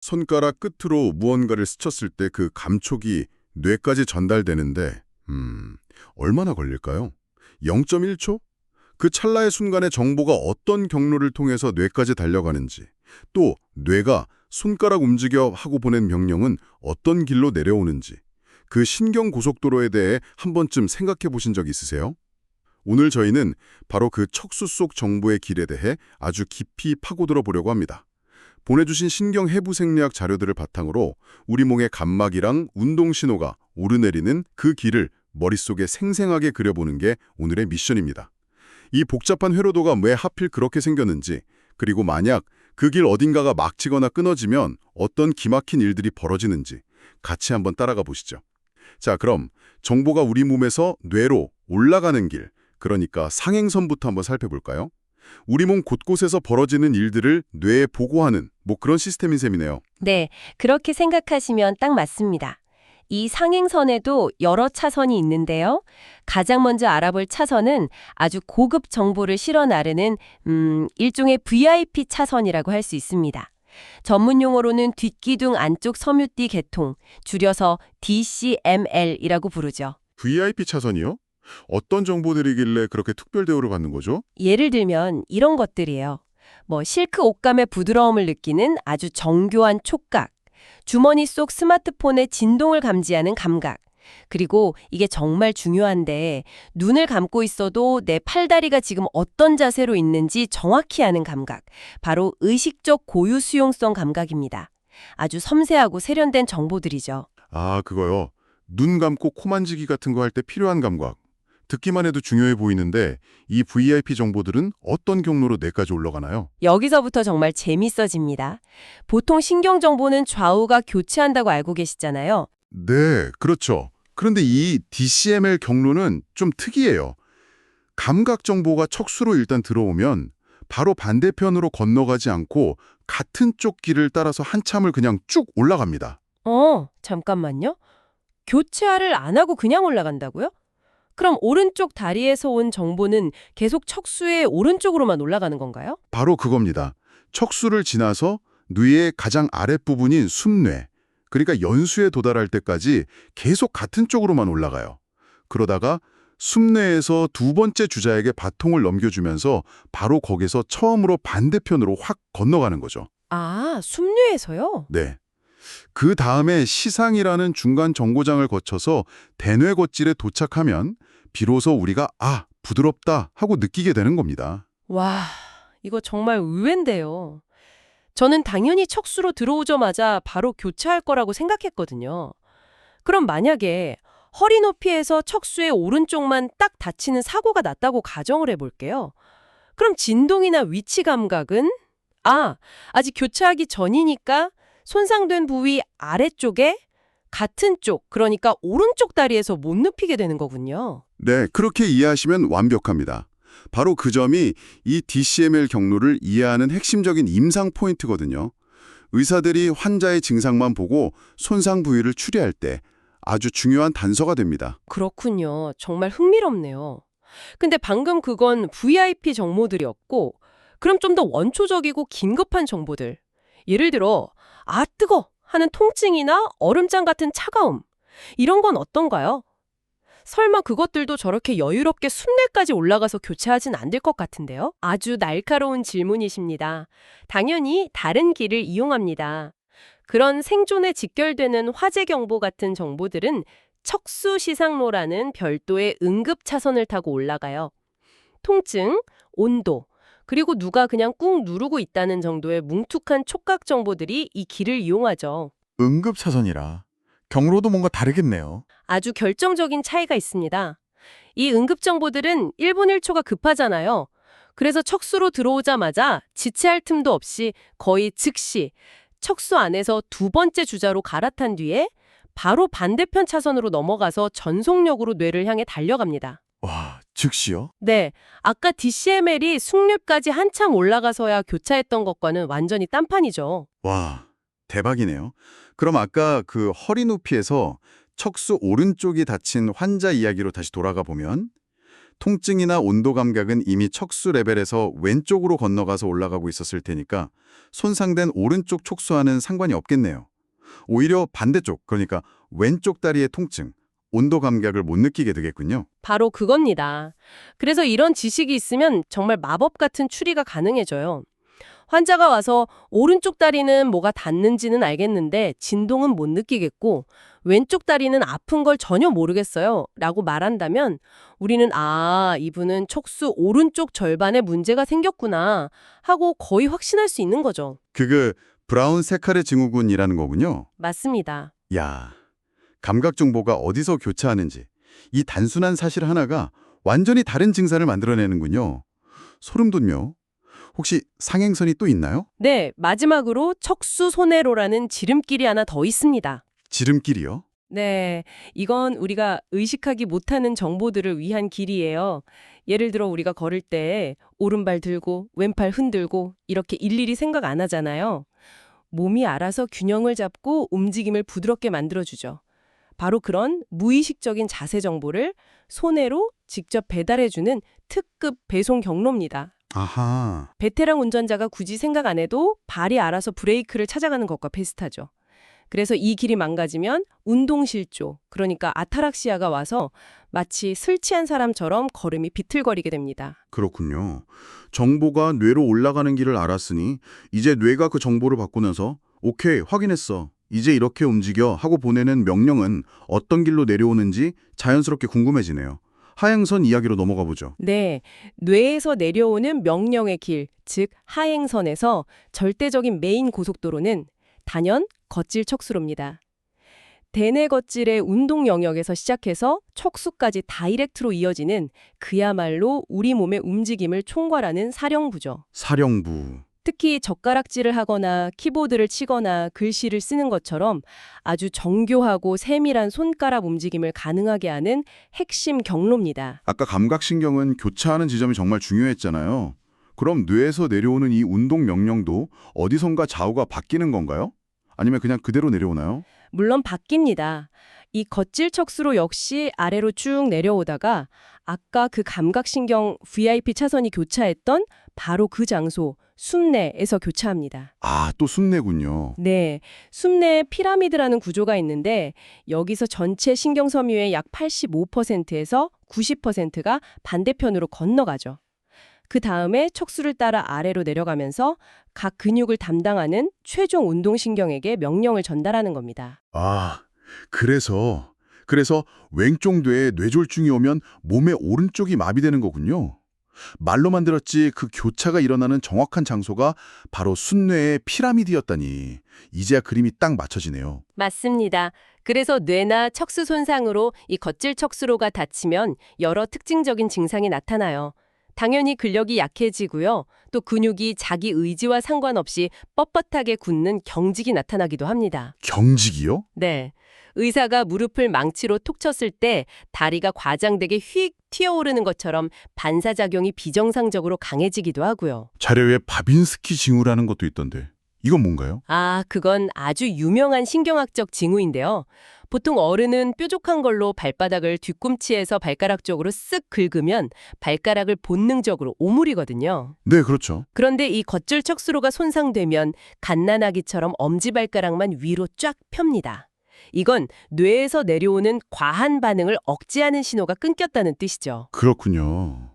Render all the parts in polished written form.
손가락 끝으로 무언가를 스쳤을 때 그 감촉이 뇌까지 전달되는데, 얼마나 걸릴까요? 0.1초? 그 찰나의 순간에 정보가 어떤 경로를 통해서 뇌까지 달려가는지, 또 뇌가 손가락 움직여 하고 보낸 명령은 어떤 길로 내려오는지, 그 신경 고속도로에 대해 한 번쯤 생각해 보신 적 있으세요? 오늘 저희는 바로 그 척수 속 정보의 길에 대해 아주 깊이 파고들어 보려고 합니다. 보내주신 신경 해부 생리학 자료들을 바탕으로 우리 몸의 감막이랑 운동 신호가 오르내리는 그 길을 머릿속에 생생하게 그려보는 게 오늘의 미션입니다. 이 복잡한 회로도가 왜 하필 그렇게 생겼는지, 그리고 만약 그 길 어딘가가 막히거나 끊어지면 어떤 기막힌 일들이 벌어지는지 같이 한번 따라가 보시죠. 자, 그럼 정보가 우리 몸에서 뇌로 올라가는 길, 그러니까 상행선부터 한번 살펴볼까요? 우리 몸 곳곳에서 벌어지는 일들을 뇌에 보고하는 그런 시스템인 셈이네요. 네, 그렇게 생각하시면 딱 맞습니다. 이 상행선에도 여러 차선이 있는데요. 가장 먼저 알아볼 차선은 아주 고급 정보를 실어 나르는 일종의 VIP 차선이라고 할 수 있습니다. 전문 용어로는 뒷기둥 안쪽 섬유띠 계통, 줄여서 DCML이라고 부르죠. VIP 차선이요? 어떤 정보들이길래 그렇게 특별 대우를 받는 거죠? 예를 들면 이런 것들이에요. 실크 옷감의 부드러움을 느끼는 아주 정교한 촉각, 주머니 속 스마트폰의 진동을 감지하는 감각, 그리고 이게 정말 중요한데 눈을 감고 있어도 내 팔다리가 지금 어떤 자세로 있는지 정확히 아는 감각, 바로 의식적 고유 수용성 감각입니다. 아주 섬세하고 세련된 정보들이죠. 아, 그거요. 눈 감고 코 만지기 같은 거 할 때 필요한 감각. 듣기만 해도 중요해 보이는데 이 VIP 정보들은 어떤 경로로 뇌까지 올라가나요? 여기서부터 정말 재밌어집니다. 보통 신경 정보는 좌우가 교체한다고 알고 계시잖아요. 네, 그렇죠. 그런데 이 DCML 경로는 좀 특이해요. 감각 정보가 척수로 일단 들어오면 바로 반대편으로 건너가지 않고 같은 쪽 길을 따라서 한참을 그냥 쭉 올라갑니다. 잠깐만요. 교체를 안 하고 그냥 올라간다고요? 그럼 오른쪽 다리에서 온 정보는 계속 척수의 오른쪽으로만 올라가는 건가요? 바로 그겁니다. 척수를 지나서 뇌의 가장 아랫부분인 숨뇌, 그러니까 연수에 도달할 때까지 계속 같은 쪽으로만 올라가요. 그러다가 숨뇌에서 두 번째 주자에게 바통을 넘겨주면서 바로 거기서 처음으로 반대편으로 확 건너가는 거죠. 아, 숨뇌에서요? 네. 그 다음에 시상이라는 중간 정거장을 거쳐서 대뇌거질에 도착하면 비로소 우리가 부드럽다 하고 느끼게 되는 겁니다. 와, 이거 정말 의외인데요. 저는 당연히 척수로 들어오자마자 바로 교체할 거라고 생각했거든요. 그럼 만약에 허리 높이에서 척수의 오른쪽만 딱 다치는 사고가 났다고 가정을 해볼게요. 그럼 진동이나 위치 감각은? 아직 교체하기 전이니까 손상된 부위 아래쪽에 같은 쪽, 그러니까 오른쪽 다리에서 못 눕히게 되는 거군요. 네, 그렇게 이해하시면 완벽합니다. 바로 그 점이 이 DCML 경로를 이해하는 핵심적인 임상 포인트거든요. 의사들이 환자의 증상만 보고 손상 부위를 추리할 때 아주 중요한 단서가 됩니다. 그렇군요. 정말 흥미롭네요. 근데 방금 그건 VIP 정보들이었고, 그럼 좀 더 원초적이고 긴급한 정보들. 예를 들어, 뜨거! 하는 통증이나 얼음장 같은 차가움. 이런 건 어떤가요? 설마 그것들도 저렇게 여유롭게 순례까지 올라가서 교체하진 않을 것 같은데요? 아주 날카로운 질문이십니다. 당연히 다른 길을 이용합니다. 그런 생존에 직결되는 화재 경보 같은 정보들은 척수 시상로라는 별도의 응급 차선을 타고 올라가요. 통증, 온도, 그리고 누가 그냥 꾹 누르고 있다는 정도의 뭉툭한 촉각 정보들이 이 길을 이용하죠. 응급차선이라 경로도 뭔가 다르겠네요. 아주 결정적인 차이가 있습니다. 이 응급 정보들은 1분 1초가 급하잖아요. 그래서 척수로 들어오자마자 지체할 틈도 없이 거의 즉시 척수 안에서 두 번째 주자로 갈아탄 뒤에 바로 반대편 차선으로 넘어가서 전속력으로 뇌를 향해 달려갑니다. 와, 즉시요? 네, 아까 DCML이 숙류까지 한참 올라가서야 교차했던 것과는 완전히 딴판이죠. 와, 대박이네요. 그럼 아까 그 허리 높이에서 척수 오른쪽이 다친 환자 이야기로 다시 돌아가 보면 통증이나 온도 감각은 이미 척수 레벨에서 왼쪽으로 건너가서 올라가고 있었을 테니까 손상된 오른쪽 척수와는 상관이 없겠네요. 오히려 반대쪽, 그러니까 왼쪽 다리의 통증, 온도 감각을 못 느끼게 되겠군요. 바로 그겁니다. 그래서 이런 지식이 있으면 정말 마법 같은 추리가 가능해져요. 환자가 와서 오른쪽 다리는 뭐가 닿는지는 알겠는데 진동은 못 느끼겠고 왼쪽 다리는 아픈 걸 전혀 모르겠어요 라고 말한다면 우리는 이분은 척수 오른쪽 절반에 문제가 생겼구나 하고 거의 확신할 수 있는 거죠. 그게 브라운 세카레 증후군이라는 거군요. 맞습니다. 야, 감각 정보가 어디서 교차하는지 이 단순한 사실 하나가 완전히 다른 증상을 만들어내는군요. 소름 돋며. 혹시 상행선이 또 있나요? 네, 마지막으로 척수 손해로라는 지름길이 하나 더 있습니다. 지름길이요? 네, 이건 우리가 의식하기 못하는 정보들을 위한 길이에요. 예를 들어 우리가 걸을 때 오른발 들고 왼팔 흔들고 이렇게 일일이 생각 안 하잖아요. 몸이 알아서 균형을 잡고 움직임을 부드럽게 만들어주죠. 바로 그런 무의식적인 자세 정보를 손해로 직접 배달해주는 특급 배송 경로입니다. 아하. 베테랑 운전자가 굳이 생각 안 해도 발이 알아서 브레이크를 찾아가는 것과 비슷하죠. 그래서 이 길이 망가지면 운동실조, 그러니까 아타락시아가 와서 마치 술 취한 사람처럼 걸음이 비틀거리게 됩니다. 그렇군요. 정보가 뇌로 올라가는 길을 알았으니 이제 뇌가 그 정보를 받고 나서 오케이, 확인했어. 이제 이렇게 움직여 하고 보내는 명령은 어떤 길로 내려오는지 자연스럽게 궁금해지네요. 하행선 이야기로 넘어가 보죠. 네, 뇌에서 내려오는 명령의 길, 즉 하행선에서 절대적인 메인 고속도로는 단연 겉질 척수로입니다. 대뇌 겉질의 운동 영역에서 시작해서 척수까지 다이렉트로 이어지는 그야말로 우리 몸의 움직임을 총괄하는 사령부죠. 사령부. 특히 젓가락질을 하거나 키보드를 치거나 글씨를 쓰는 것처럼 아주 정교하고 세밀한 손가락 움직임을 가능하게 하는 핵심 경로입니다. 아까 감각신경은 교차하는 지점이 정말 중요했잖아요. 그럼 뇌에서 내려오는 이 운동 명령도 어디선가 좌우가 바뀌는 건가요? 아니면 그냥 그대로 내려오나요? 물론 바뀝니다. 이 겉질 척수로 역시 아래로 쭉 내려오다가 아까 그 감각신경 VIP 차선이 교차했던 바로 그 장소, 숨내에서 교차합니다. 아, 또 순뇌군요. 네, 숨내에 피라미드라는 구조가 있는데 여기서 전체 신경섬유의 약 85%에서 90%가 반대편으로 건너가죠. 그 다음에 척수를 따라 아래로 내려가면서 각 근육을 담당하는 최종 운동신경에게 명령을 전달하는 겁니다. 아, 그래서 왼쪽 뇌에 뇌졸중이 오면 몸의 오른쪽이 마비되는 거군요. 말로만 들었지 그 교차가 일어나는 정확한 장소가 바로 순뇌의 피라미드였다니. 이제야 그림이 딱 맞춰지네요. 맞습니다. 그래서 뇌나 척수 손상으로 이 겉질 척수로가 다치면 여러 특징적인 증상이 나타나요. 당연히 근력이 약해지고요. 또 근육이 자기 의지와 상관없이 뻣뻣하게 굳는 경직이 나타나기도 합니다. 경직이요? 네. 의사가 무릎을 망치로 톡 쳤을 때 다리가 과장되게 휙 튀어오르는 것처럼 반사작용이 비정상적으로 강해지기도 하고요. 자료에 바빈스키 징후라는 것도 있던데. 이건 뭔가요? 그건 아주 유명한 신경학적 징후인데요. 보통 어른은 뾰족한 걸로 발바닥을 뒤꿈치에서 발가락 쪽으로 쓱 긁으면 발가락을 본능적으로 오므리거든요. 네, 그렇죠. 그런데 이 겉줄 척수로가 손상되면 갓난아기처럼 엄지발가락만 위로 쫙 펴니다. 이건 뇌에서 내려오는 과한 반응을 억제하는 신호가 끊겼다는 뜻이죠. 그렇군요.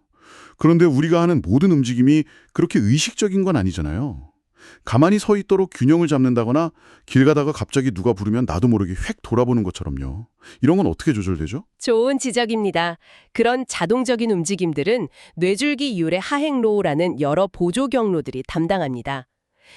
그런데 우리가 하는 모든 움직임이 그렇게 의식적인 건 아니잖아요. 가만히 서 있도록 균형을 잡는다거나 길 가다가 갑자기 누가 부르면 나도 모르게 휙 돌아보는 것처럼요. 이런 건 어떻게 조절되죠? 좋은 지적입니다. 그런 자동적인 움직임들은 뇌줄기 이율의 하행로라는 여러 보조 경로들이 담당합니다.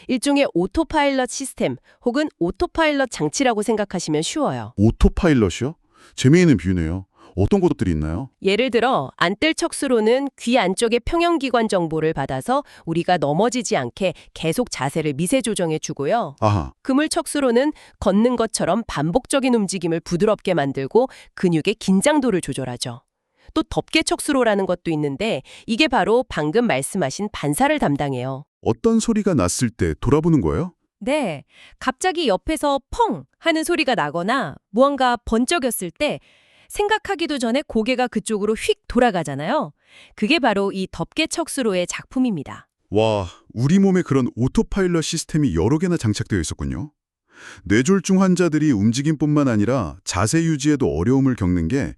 일종의 오토파일럿 시스템 혹은 오토파일럿 장치라고 생각하시면 쉬워요. 오토파일럿이요? 재미있는 비유네요. 어떤 것들이 있나요? 예를 들어 안뜰 척수로는 귀 안쪽의 평형기관 정보를 받아서 우리가 넘어지지 않게 계속 자세를 미세 조정해 주고요. 아하, 그물 척수로는 걷는 것처럼 반복적인 움직임을 부드럽게 만들고 근육의 긴장도를 조절하죠. 또 덮개 척수로라는 것도 있는데 이게 바로 방금 말씀하신 반사를 담당해요. 어떤 소리가 났을 때 돌아보는 거예요? 네, 갑자기 옆에서 펑 하는 소리가 나거나 무언가 번쩍였을 때 생각하기도 전에 고개가 그쪽으로 휙 돌아가잖아요. 그게 바로 이 덮개척수로의 작품입니다. 와, 우리 몸에 그런 오토파일럿 시스템이 여러 개나 장착되어 있었군요. 뇌졸중 환자들이 움직임뿐만 아니라 자세 유지에도 어려움을 겪는 게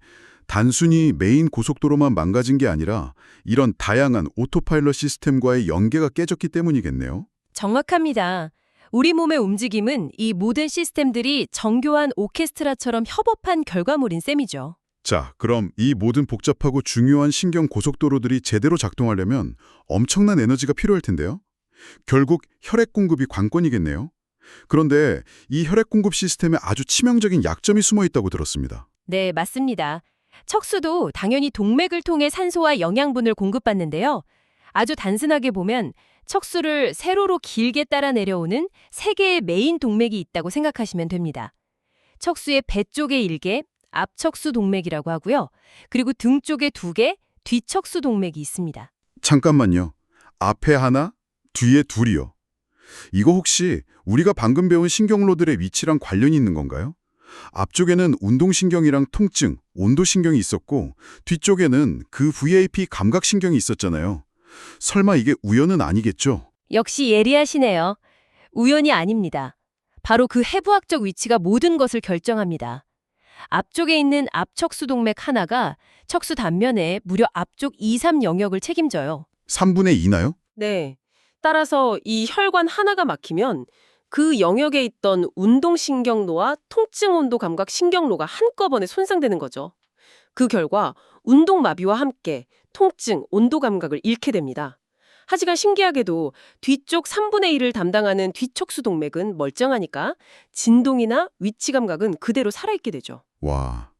단순히 메인 고속도로만 망가진 게 아니라 이런 다양한 오토파일럿 시스템과의 연계가 깨졌기 때문이겠네요. 정확합니다. 우리 몸의 움직임은 이 모든 시스템들이 정교한 오케스트라처럼 협업한 결과물인 셈이죠. 자, 그럼 이 모든 복잡하고 중요한 신경 고속도로들이 제대로 작동하려면 엄청난 에너지가 필요할 텐데요. 결국 혈액 공급이 관건이겠네요. 그런데 이 혈액 공급 시스템에 아주 치명적인 약점이 숨어 있다고 들었습니다. 네, 맞습니다. 척수도 당연히 동맥을 통해 산소와 영양분을 공급받는데요. 아주 단순하게 보면 척수를 세로로 길게 따라 내려오는 세 개의 메인 동맥이 있다고 생각하시면 됩니다. 척수의 배 쪽에 1개, 앞척수 동맥이라고 하고요. 그리고 등 쪽에 2개, 뒤척수 동맥이 있습니다. 잠깐만요. 앞에 하나, 뒤에 둘이요. 이거 혹시 우리가 방금 배운 신경로들의 위치랑 관련이 있는 건가요? 앞쪽에는 운동신경이랑 통증, 온도신경이 있었고 뒤쪽에는 그 VAP 감각신경이 있었잖아요. 설마 이게 우연은 아니겠죠? 역시 예리하시네요. 우연이 아닙니다. 바로 그 해부학적 위치가 모든 것을 결정합니다. 앞쪽에 있는 앞척수 동맥 하나가 척수 단면에 무려 앞쪽 2, 3 영역을 책임져요. 3분의 2나요? 네. 따라서 이 혈관 하나가 막히면 그 영역에 있던 운동신경로와 통증온도 감각 신경로가 한꺼번에 손상되는 거죠. 그 결과 운동마비와 함께 통증, 온도 감각을 잃게 됩니다. 하지만 신기하게도 뒤쪽 3분의 1을 담당하는 뒤척수 동맥은 멀쩡하니까 진동이나 위치 감각은 그대로 살아있게 되죠. 와,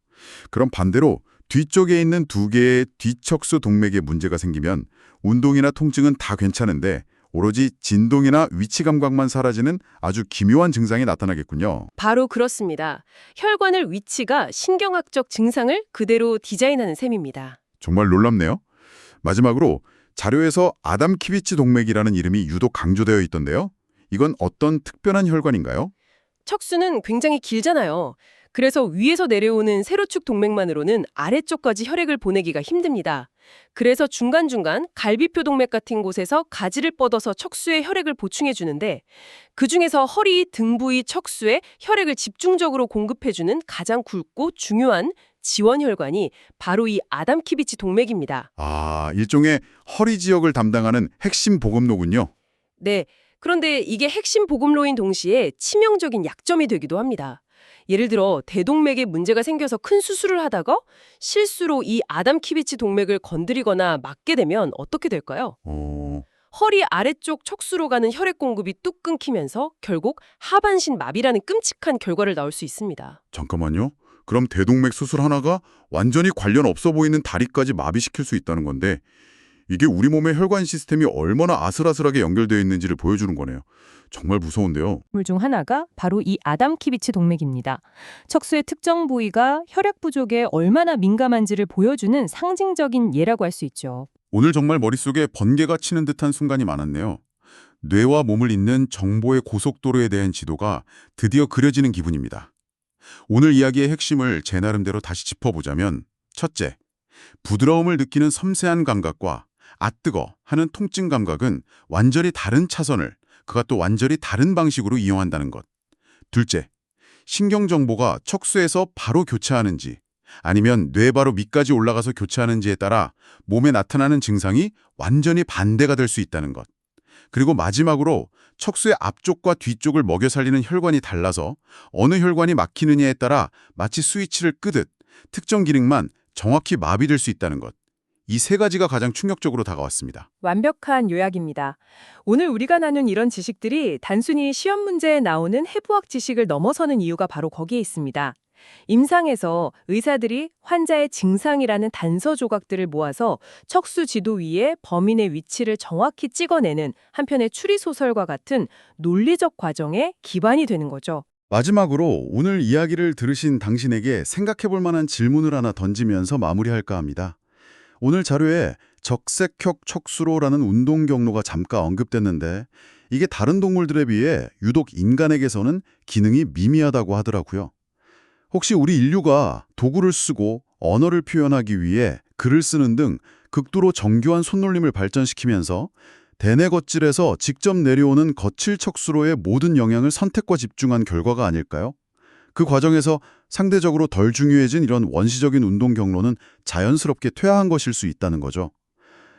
그럼 반대로 뒤쪽에 있는 2개의 뒤척수 동맥에 문제가 생기면 운동이나 통증은 다 괜찮은데 오로지 진동이나 위치 감각만 사라지는 아주 기묘한 증상이 나타나겠군요. 바로 그렇습니다. 혈관의 위치가 신경학적 증상을 그대로 디자인하는 셈입니다. 정말 놀랍네요. 마지막으로 자료에서 아담 키비치 동맥이라는 이름이 유독 강조되어 있던데요. 이건 어떤 특별한 혈관인가요? 척수는 굉장히 길잖아요. 그래서 위에서 내려오는 세로축 동맥만으로는 아래쪽까지 혈액을 보내기가 힘듭니다. 그래서 중간중간 갈비표 동맥 같은 곳에서 가지를 뻗어서 척수에 혈액을 보충해 주는데 그중에서 허리, 등 부위 척수에 혈액을 집중적으로 공급해주는 가장 굵고 중요한 지원 혈관이 바로 이 아담 키비치 동맥입니다. 아, 일종의 허리 지역을 담당하는 핵심 보급로군요. 네, 그런데 이게 핵심 보급로인 동시에 치명적인 약점이 되기도 합니다. 예를 들어 대동맥에 문제가 생겨서 큰 수술을 하다가 실수로 이 아담 키비치 동맥을 건드리거나 막게 되면 어떻게 될까요? 허리 아래쪽 척수로 가는 혈액 공급이 뚝 끊기면서 결국 하반신 마비라는 끔찍한 결과를 낳을 수 있습니다. 잠깐만요. 그럼 대동맥 수술 하나가 완전히 관련 없어 보이는 다리까지 마비시킬 수 있다는 건데 이게 우리 몸의 혈관 시스템이 얼마나 아슬아슬하게 연결되어 있는지를 보여주는 거네요. 정말 무서운데요. 물 중 하나가 바로 이 아담 키비치 동맥입니다. 척수의 특정 부위가 혈액 부족에 얼마나 민감한지를 보여주는 상징적인 예라고 할 수 있죠. 오늘 정말 머릿속에 번개가 치는 듯한 순간이 많았네요. 뇌와 몸을 잇는 정보의 고속도로에 대한 지도가 드디어 그려지는 기분입니다. 오늘 이야기의 핵심을 제 나름대로 다시 짚어보자면 첫째, 부드러움을 느끼는 섬세한 감각과 아 뜨거 하는 통증 감각은 완전히 다른 차선을 그가 또 완전히 다른 방식으로 이용한다는 것. 둘째, 신경 정보가 척수에서 바로 교차하는지 아니면 뇌 바로 밑까지 올라가서 교차하는지에 따라 몸에 나타나는 증상이 완전히 반대가 될 수 있다는 것. 그리고 마지막으로 척수의 앞쪽과 뒤쪽을 먹여 살리는 혈관이 달라서 어느 혈관이 막히느냐에 따라 마치 스위치를 끄듯 특정 기능만 정확히 마비될 수 있다는 것. 이 세 가지가 가장 충격적으로 다가왔습니다. 완벽한 요약입니다. 오늘 우리가 나눈 이런 지식들이 단순히 시험 문제에 나오는 해부학 지식을 넘어서는 이유가 바로 거기에 있습니다. 임상에서 의사들이 환자의 증상이라는 단서 조각들을 모아서 척수 지도 위에 범인의 위치를 정확히 찍어내는 한편의 추리소설과 같은 논리적 과정에 기반이 되는 거죠. 마지막으로 오늘 이야기를 들으신 당신에게 생각해 볼 만한 질문을 하나 던지면서 마무리할까 합니다. 오늘 자료에 적색혁 척수로라는 운동 경로가 잠깐 언급됐는데 이게 다른 동물들에 비해 유독 인간에게서는 기능이 미미하다고 하더라고요. 혹시 우리 인류가 도구를 쓰고 언어를 표현하기 위해 글을 쓰는 등 극도로 정교한 손놀림을 발전시키면서 대뇌겉질에서 직접 내려오는 거칠 척수로의 모든 영향을 선택과 집중한 결과가 아닐까요? 그 과정에서 상대적으로 덜 중요해진 이런 원시적인 운동 경로는 자연스럽게 퇴화한 것일 수 있다는 거죠.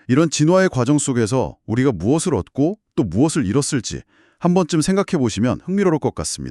이런 진화의 과정 속에서 우리가 무엇을 얻고 또 무엇을 잃었을지 한 번쯤 생각해 보시면 흥미로울 것 같습니다.